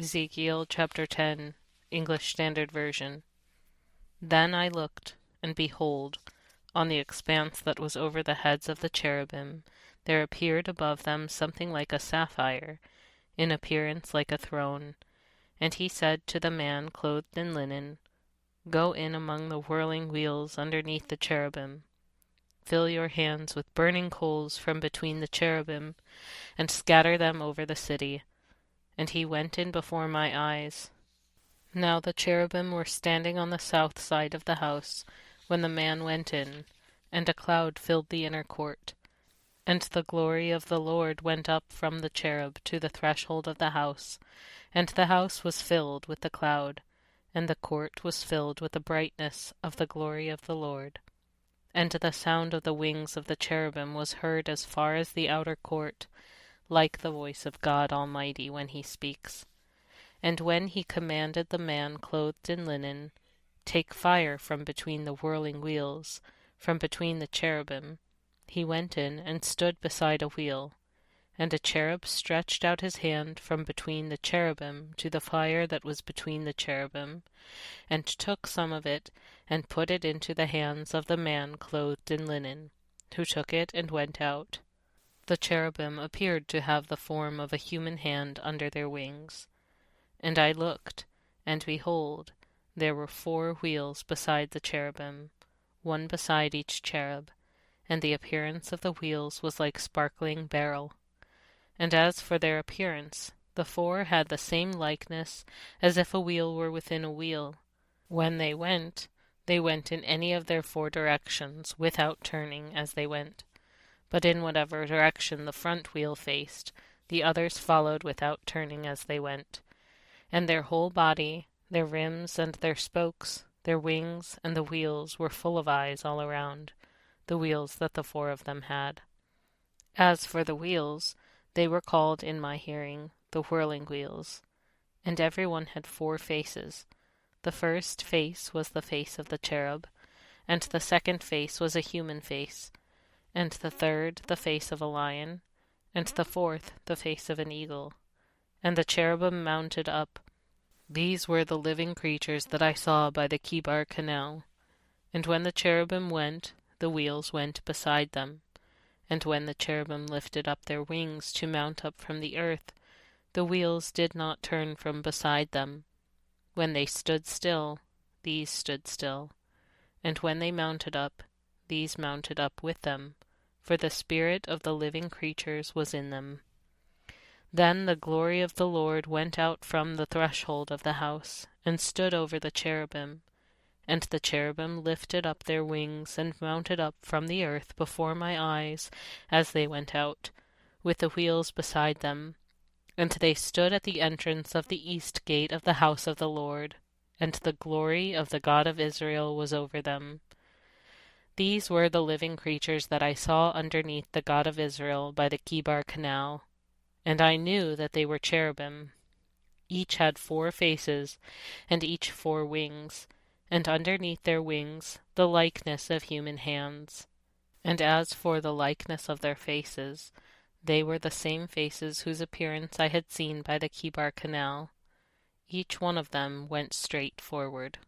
Ezekiel chapter 10, English Standard Version. Then I looked, and behold, on the expanse that was over the heads of the cherubim, there appeared above them something like a sapphire, in appearance like a throne. And he said to the man clothed in linen, Go in among the whirling wheels underneath the cherubim. Fill your hands with burning coals from between the cherubim, and scatter them over the city. And he went in before my eyes. Now the cherubim were standing on the south side of the house when the man went in, and a cloud filled the inner court. And the glory of the Lord went up from the cherub to the threshold of the house, and the house was filled with the cloud, and the court was filled with the brightness of the glory of the Lord. And the sound of the wings of the cherubim was heard as far as the outer court, like the voice of God Almighty when he speaks. And when he commanded the man clothed in linen, Take fire from between the whirling wheels, from between the cherubim, he went in and stood beside a wheel. And a cherub stretched out his hand from between the cherubim to the fire that was between the cherubim, and took some of it, and put it into the hands of the man clothed in linen, who took it and went out. The cherubim appeared to have the form of a human hand under their wings. And I looked, and behold, there were 4 wheels beside the cherubim, one beside each cherub, and the appearance of the wheels was like sparkling beryl. And as for their appearance, the 4 had the same likeness as if a wheel were within a wheel. When they went in any of their 4 directions, without turning as they went. But in whatever direction the front wheel faced, the others followed without turning as they went. And their whole body, their rims and their spokes, their wings and the wheels were full of eyes all around, the wheels that the 4 of them had. As for the wheels, they were called in my hearing the whirling wheels, and every one had 4 faces. The first face was the face of the cherub, and the second face was a human face, and the third the face of a lion, and the 4th the face of an eagle. And the cherubim mounted up. These were the living creatures that I saw by the Chebar canal. And when the cherubim went, the wheels went beside them. And when the cherubim lifted up their wings to mount up from the earth, the wheels did not turn from beside them. When they stood still, these stood still. And when they mounted up, these mounted up with them, for the spirit of the living creatures was in them. Then the glory of the Lord went out from the threshold of the house, and stood over the cherubim. And the cherubim lifted up their wings, and mounted up from the earth before my eyes as they went out, with the wheels beside them. And they stood at the entrance of the east gate of the house of the Lord, and the glory of the God of Israel was over them. These were the living creatures that I saw underneath the God of Israel by the Chebar canal, and I knew that they were cherubim. Each had 4 faces, and each 4 wings, and underneath their wings the likeness of human hands. And as for the likeness of their faces, they were the same faces whose appearance I had seen by the Chebar canal. Each one of them went straight forward.